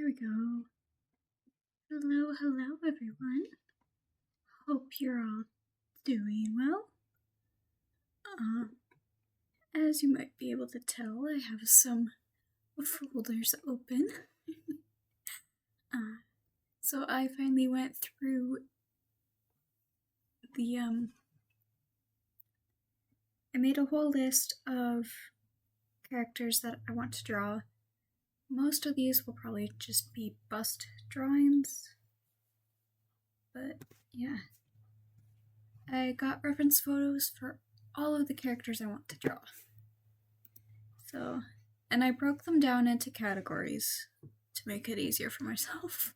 we go. Hello, everyone. Hope you're all doing well. As you might be able to tell, I have some folders open. So I finally went through the, I made a whole list of characters that I want to draw. Most of these will probably just be bust drawings, but yeah. I got reference photos for all of the characters I want to draw. So, and I broke them down into categories to make it easier for myself,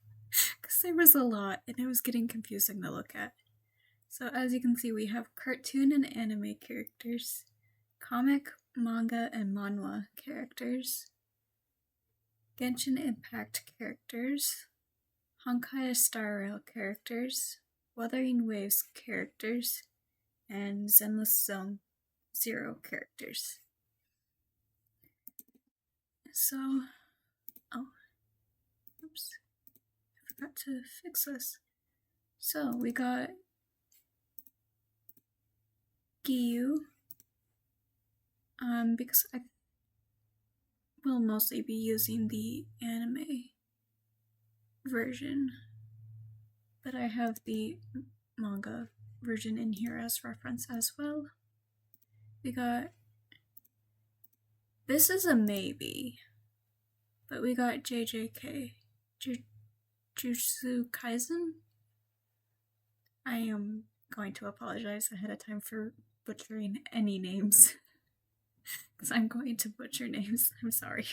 because there was a lot and it was getting confusing to look at. So as you can see, we have cartoon and anime characters, comic, manga, and manhwa characters, Genshin Impact characters, Honkai Star Rail characters, Wuthering Waves characters, and Zenless Zone Zero characters. So, oops, I forgot to fix this. So we got Giyu, because I will mostly be using the anime version, but I have the manga version in here as reference as well. We got, this is a maybe, but we got JJK, Jujutsu Kaisen. I am going to apologize ahead of time for butchering any names, because I'm going to butcher names, I'm sorry.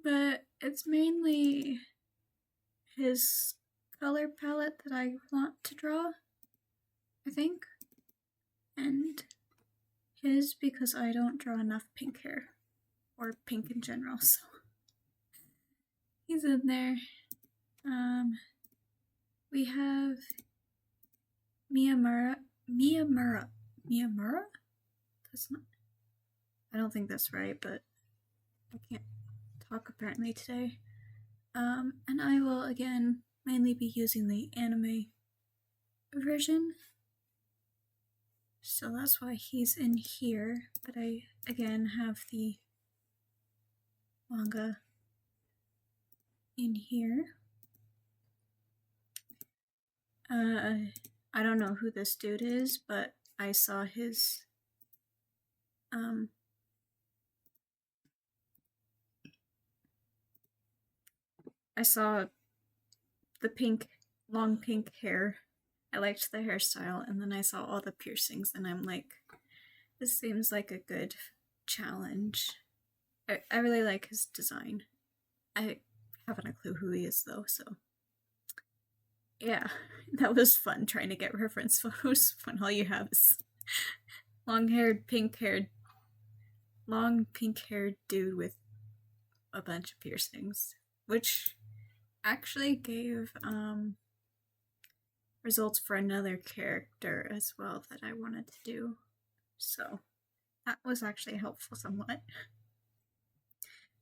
But it's mainly his color palette that I want to draw, I think, and his because I don't draw enough pink hair, or pink in general, so he's in there. We have Miyamura? That's not, I don't think that's right, but I can't talk apparently today. And I will again mainly be using the anime version, so that's why he's in here, but I again have the manga in here. I don't know who this dude is, but I saw his I saw the pink, long pink hair. I liked the hairstyle, and then I saw all the piercings, and I'm like, this seems like a good challenge. I really like his design. I haven't a clue who he is though, so yeah, that was fun trying to get reference photos when all you have is long-haired, pink-haired dude with a bunch of piercings, which actually gave results for another character as well that I wanted to do, so that was actually helpful somewhat.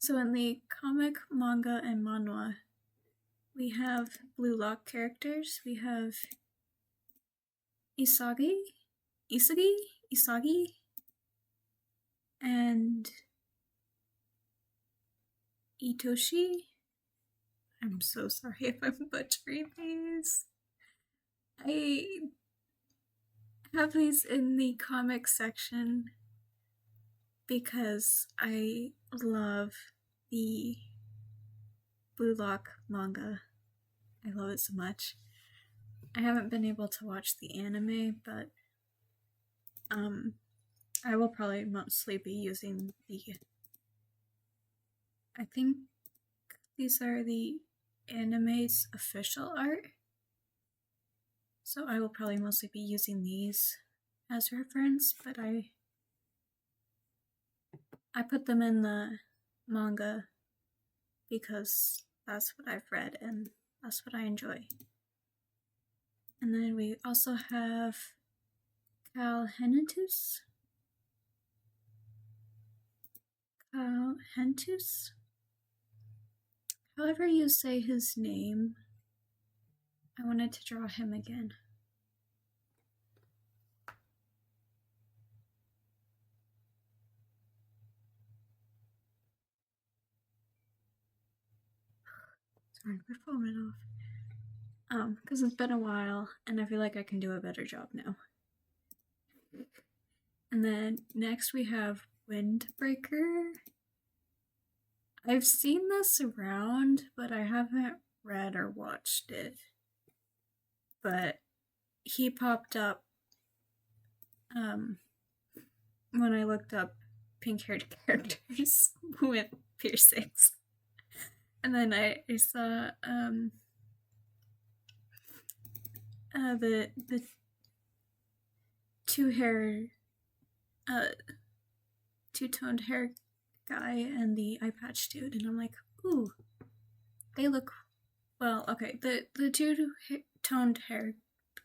So in the comic, manga, and manhwa, we have Blue Lock characters. We have Isagi, and Itoshi. I'm so sorry if I'm butchering these. I have these in the comic section because I love the Blue Lock manga. I love it so much. I haven't been able to watch the anime, but I will probably mostly be using the, I think these are the anime's official art, so I will probably mostly be using these as reference, but I put them in the manga because that's what I've read and that's what I enjoy. And then we also have Cal Henitus, Pentus? However you say his name, I wanted to draw him again. Sorry, my phone went off. Because it's been a while, and I feel like I can do a better job now. And then next we have Windbreaker. I've seen this around, but I haven't read or watched it. But he popped up when I looked up pink-haired characters with piercings. And then I saw the two-toned hair guy and the eye patch dude, and I'm like, ooh, they look well. Okay, the two-toned hair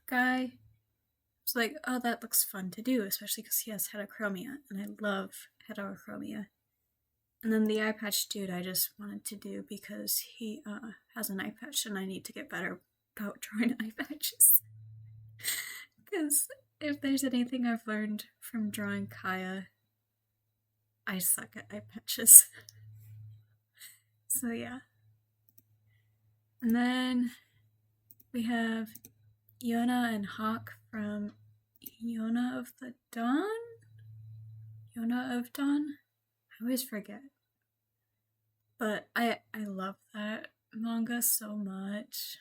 guy was like, oh, that looks fun to do, especially because he has heterochromia, and I love heterochromia. And then the eye patch dude I just wanted to do because he has an eye patch, and I need to get better about drawing eye patches. Because if there's anything I've learned from drawing Kaya, I suck at eye patches. So yeah. And then we have Yona and Hawk from Yona of the Dawn? Yona of Dawn? I always forget. But I love that manga so much.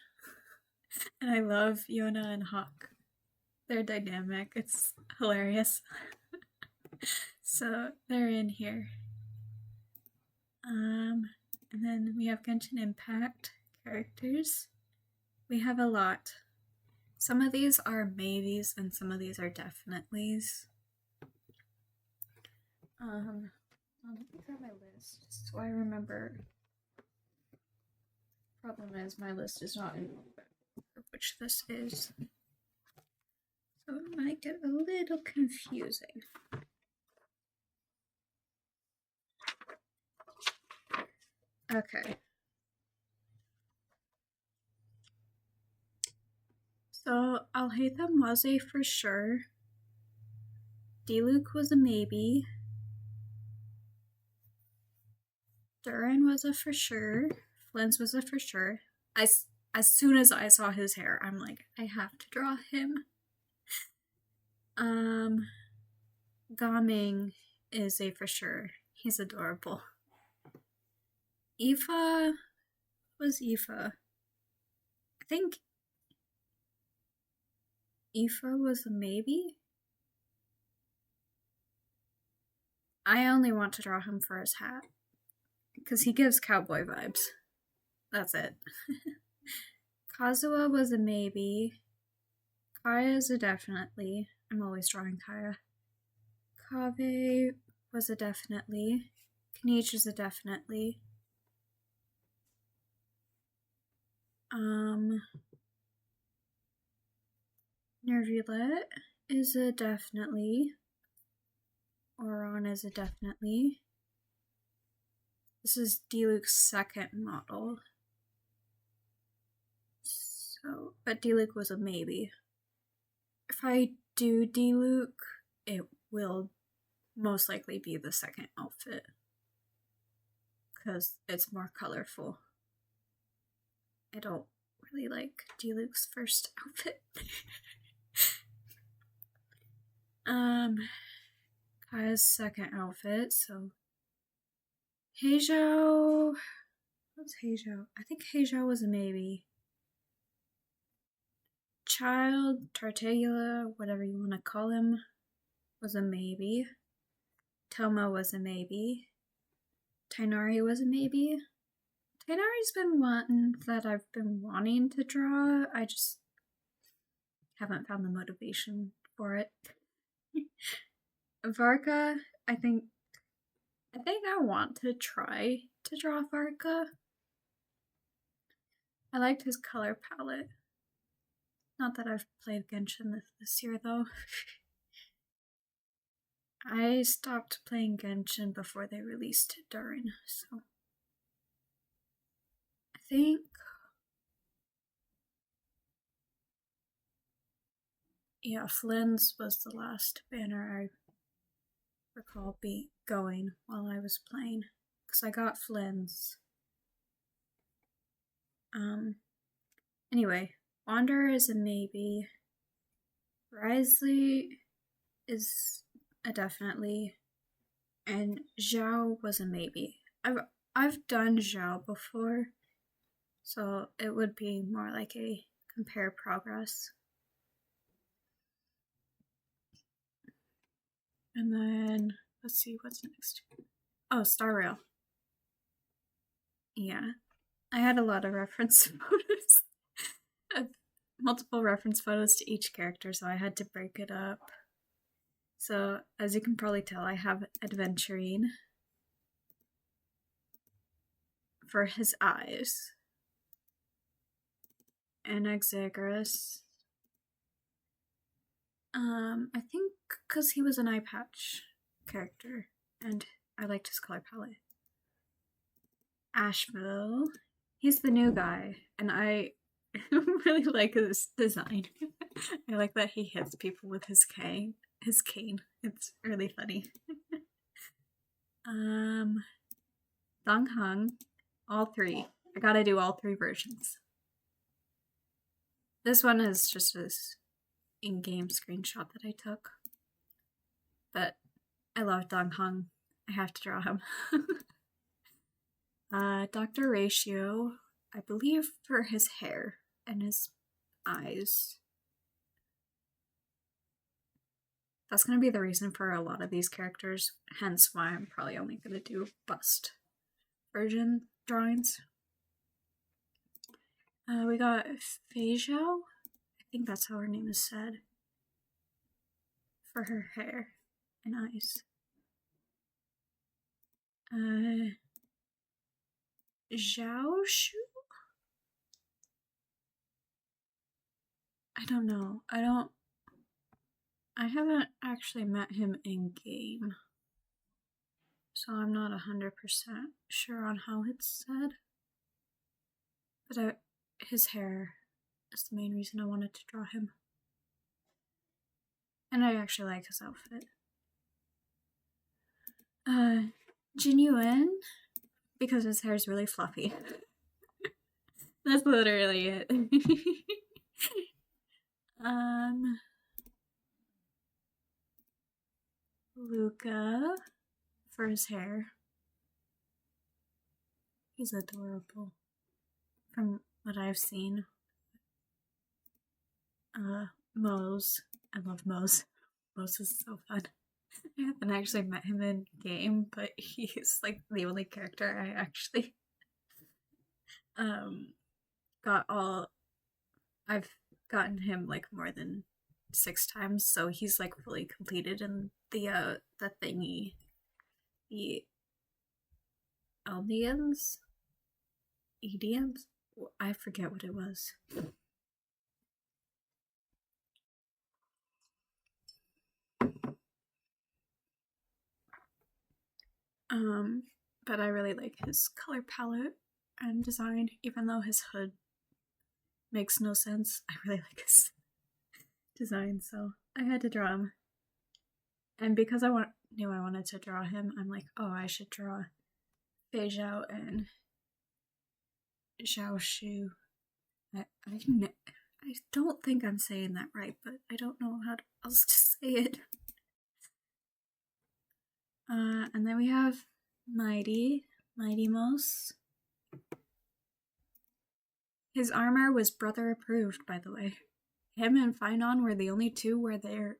And I love Yona and Hawk. Their dynamic, it's hilarious. So they're in here. And then we have Genshin Impact characters. We have a lot. Some of these are maybes and some of these are definitelys. Let me grab my list so I remember. Problem is my list is not in order of which this is. So it might get a little confusing. Okay. So Alhaitham was a for sure. Diluc was a maybe. Durin was a for sure. Flens was a for sure. As soon as I saw his hair, I'm like, I have to draw him. Gaming is a for sure. He's adorable. Aoife was Aoife. I think Aoife was a maybe. I only want to draw him for his hat because he gives cowboy vibes. That's it. Kazuha was a maybe. Kaya is a definitely. I'm always drawing Kaya. Kaveh was a definitely. Kanichi is a definitely. Nervulette is a definitely. Oron is a definitely. This is Diluc's second model. So, but Diluc was a maybe. If I do Diluc, it will most likely be the second outfit. Because it's more colorful. I don't really like Diluc's first outfit. Kaya's second outfit, so Heizhou. What's Heizhou? I think Heizhou was a maybe. Child, Tartagula, whatever you want to call him, was a maybe. Toma was a maybe. Tainari was a maybe. Tainari's been one that I've been wanting to draw. I just haven't found the motivation for it. Varka, I think I want to try to draw Varka. I liked his color palette. Not that I've played Genshin this year, though. I stopped playing Genshin before they released Durin, so I think yeah, Flynn's was the last banner I recall going while I was playing, because I got Flynn's. Anyway, Wander is a maybe. Risley is a definitely, and Zhao was a maybe. I've done Zhao before, so it would be more like a compare progress. And then let's see what's next. Oh, Star Rail. Yeah, I had a lot of reference photos, multiple reference photos to each character, so I had to break it up. So, as you can probably tell, I have Adventurine for his eyes, and Exaggerus. I think because he was an eye patch character, and I liked his color palette. Asheville, he's the new guy, and I really like his design. I like that he hits people with his cane. It's really funny. Dong Hung, all three. I gotta do all three versions. This one is just this in-game screenshot that I took. But I love Dong Hung. I have to draw him. Dr. Ratio, I believe for his hair and his eyes. That's going to be the reason for a lot of these characters, hence why I'm probably only going to do bust version drawings. We got Fei Zhao, I think that's how her name is said, for her hair and eyes. Zhao Shu? I don't know. I haven't actually met him in game, so I'm not 100% sure on how it's said. But his hair is the main reason I wanted to draw him. And I actually like his outfit. Jin Yuan, because his hair is really fluffy. That's literally it. Luca, for his hair. He's adorable from what I've seen. Mose. I love Mose. Mose is so fun. I haven't actually met him in game, but he's like the only character I actually got all. I've gotten him like more than 6 times, so he's like fully completed in the thingy, the Eldians, Edians. I forget what it was. But I really like his color palette and design, even though his hood makes no sense. I really like his design, so I had to draw him. And because I knew I wanted to draw him, I'm like, oh, I should draw Fei Zhao and Zhao Shu. I don't think I'm saying that right, but I don't know how else to say it. And then we have Mighty Mos. His armor was brother approved, by the way. Him and Finon were the only two where they're.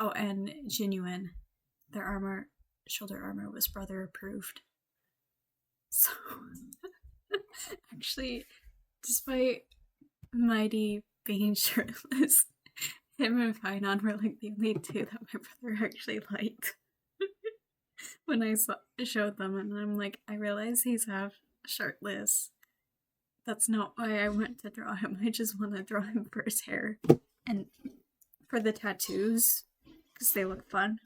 Oh, and Genuine. Their shoulder armor was brother approved. So, actually, despite Mighty being shirtless, him and Finon were like the only two that my brother actually liked. When I showed them, and I'm like, I realize he's half shirtless. That's not why I went to draw him. I just want to draw him for his hair and for the tattoos, because they look fun.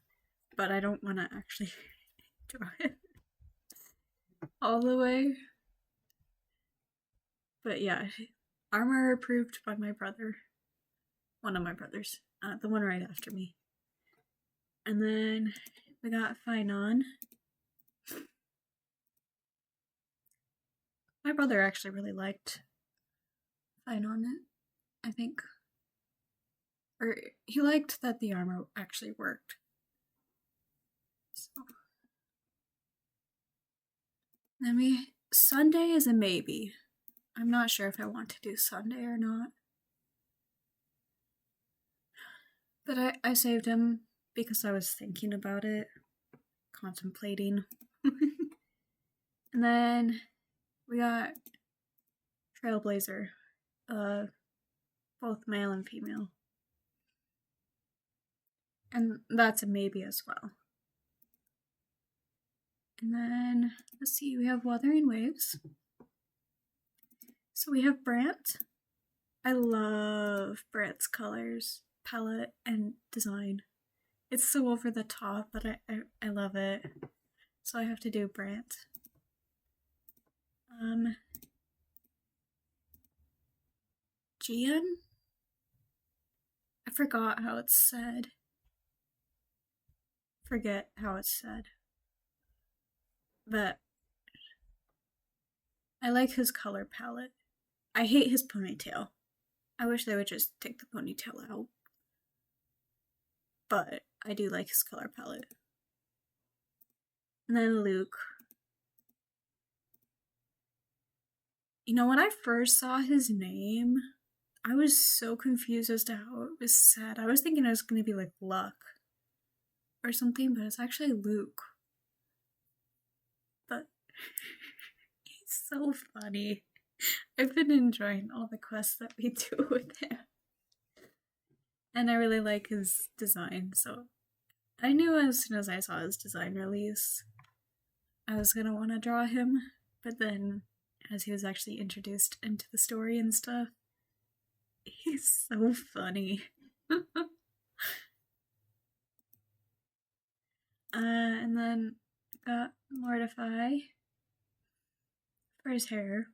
but I don't want to actually draw it all the way. But yeah, armor approved by my brother. One of my brothers. The one right after me. And then we got Finon. My brother actually really liked Finon, I think. Or he liked that the armor actually worked. So. Then Sunday is a maybe. I'm not sure if I want to do Sunday or not. But I saved him because I was thinking about it, contemplating. And then we got Trailblazer, both male and female. And that's a maybe as well. And then, let's see, we have Wuthering Waves. So we have Brant. I love Brant's colors, palette, and design. It's so over the top, but I love it. So I have to do Brant. Gian? I forgot how it's said. Forget how it's said. But I like his color palette. I hate his ponytail. I wish they would just take the ponytail out. But I do like his color palette. And then Luke. You know, when I first saw his name, I was so confused as to how it was said. I was thinking it was going to be like Luck or something, but it's actually Luke. But he's so funny. I've been enjoying all the quests that we do with him. And I really like his design, so I knew as soon as I saw his design release, I was gonna want to draw him, but then as he was actually introduced into the story and stuff, he's so funny. And then got Mortify for his hair.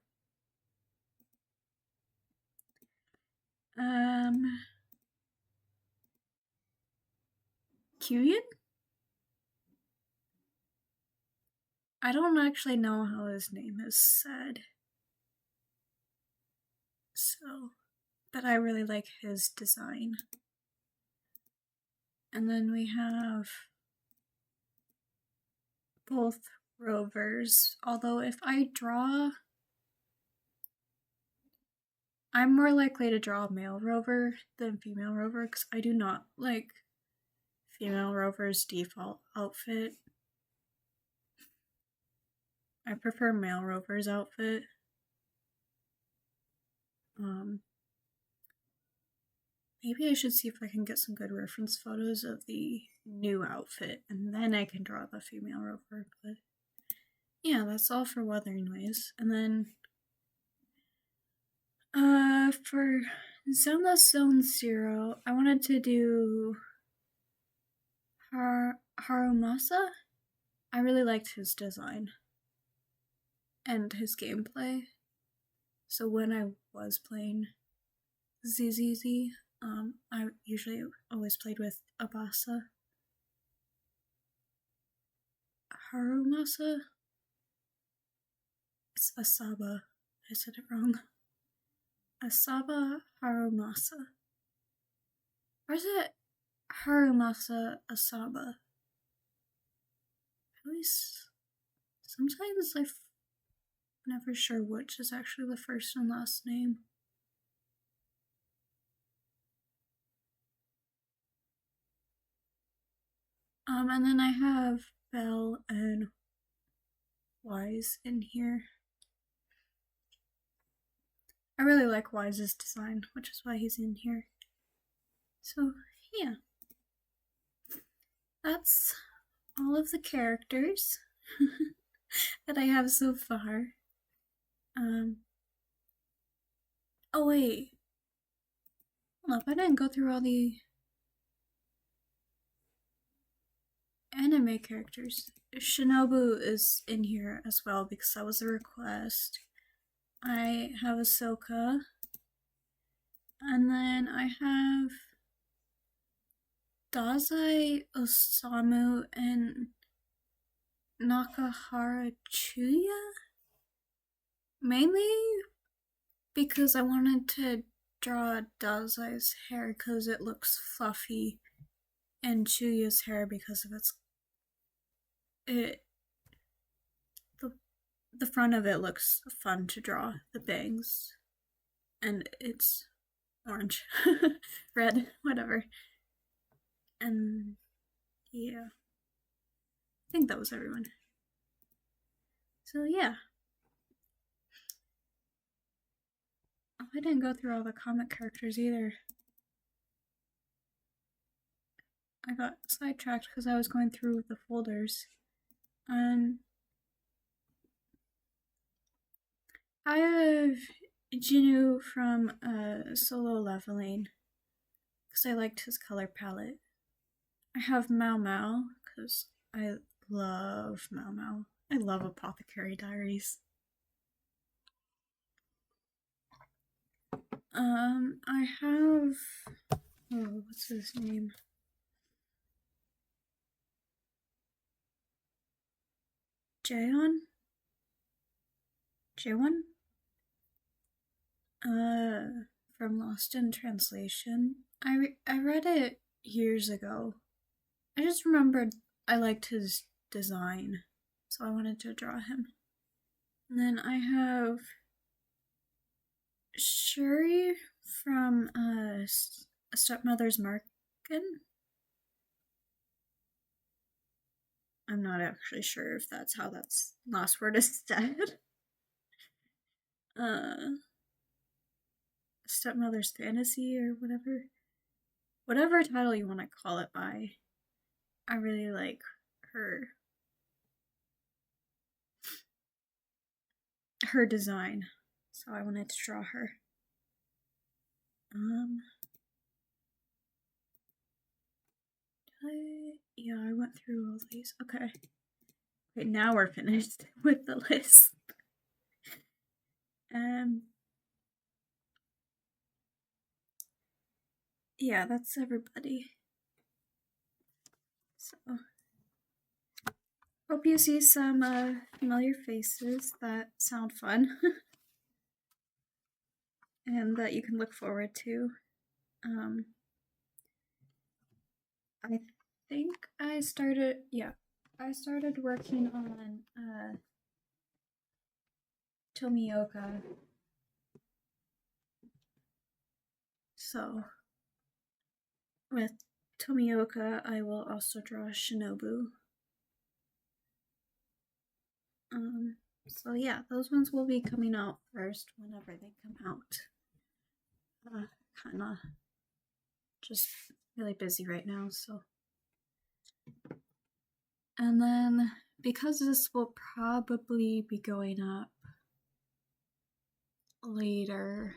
Kyuyan? I don't actually know how his name is said. So, but I really like his design. And then we have both rovers, although if I draw, I'm more likely to draw a male rover than female rover because I do not like female rover's default outfit. I prefer male rover's outfit. Maybe I should see if I can get some good reference photos of the new outfit, and then I can draw the female rover. But yeah, that's all for Wuthering Waves. And then for Zoneless Zone Zero, I wanted to do Harumasa. I really liked his design and his gameplay. So when I was playing ZZZ, I usually always played with Abasa. Harumasa? It's Asaba. I said it wrong. Asaba Harumasa. Or is it Harumasa Asaba? At least sometimes I'm never sure which is actually the first and last name. And then I have Belle and Wise in here. I really like Wise's design, which is why he's in here. So, yeah. That's all of the characters that I have so far. Oh wait. Hold up, I didn't go through all the anime characters. Shinobu is in here as well because that was a request. I have Ahsoka. And then I have Dazai Osamu and Nakahara Chuya? Mainly because I wanted to draw Dazai's hair because it looks fluffy, and Chuya's hair because of the front of it looks fun to draw, the bangs, and it's orange, red, whatever. And yeah, I think that was everyone. So yeah. Oh, I didn't go through all the comic characters either. I got sidetracked because I was going through the folders. I have Jinu from Solo Leveling because I liked his color palette. I have Mao Mao because I love Mao Mao. I love Apothecary Diaries. I have, oh, what's his name? Jaewon? From Lost in Translation. I read it years ago. I just remembered I liked his design, so I wanted to draw him. And then I have Shuri from Stepmother's Marken. I'm not actually sure if that's how that last word is said. Stepmother's Fantasy or whatever title you want to call it by. I really like her design, so I wanted to draw her. Yeah, I went through all these. Okay, now we're finished with the list. Yeah, that's everybody. So, hope you see some familiar faces that sound fun and that you can look forward to. I think I started working on Tomioka. So, with Tomioka, I will also draw Shinobu. So yeah, those ones will be coming out first whenever they come out. Kinda just really busy right now, so. And then, because this will probably be going up later,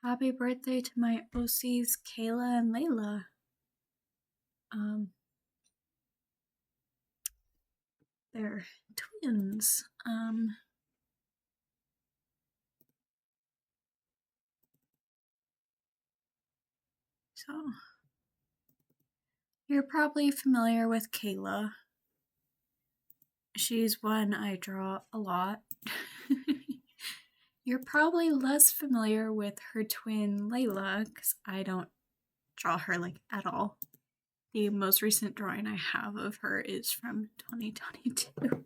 happy birthday to my OCs, Kayla and Layla. They're twins. So, you're probably familiar with Kayla. She's one I draw a lot. You're probably less familiar with her twin Layla, because I don't draw her like at all. The most recent drawing I have of her is from 2022.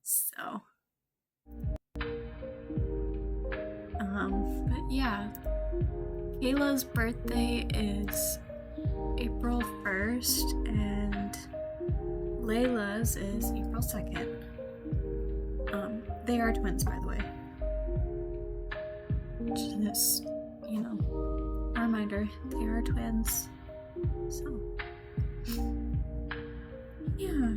So, but yeah, Kayla's birthday is April 1st, and Layla's is April 2nd. They are twins, by the way. Just, a reminder, they are twins. So, yeah.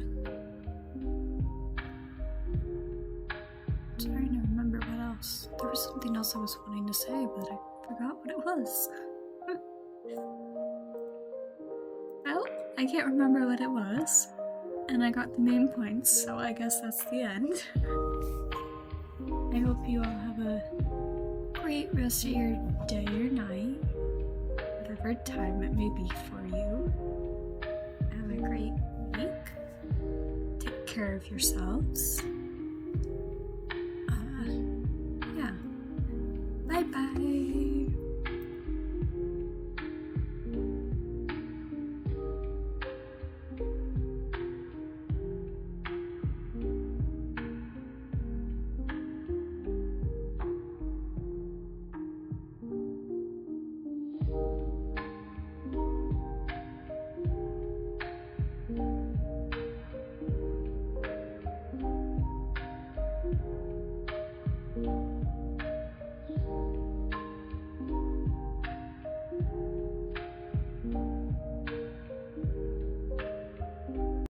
Trying to remember what else. There was something else I was wanting to say, but I forgot what it was. I can't remember what it was, and I got the main points, so I guess that's the end. I hope you all have a great rest of your day or night, whatever time it may be for you. Have a great week. Take care of yourselves.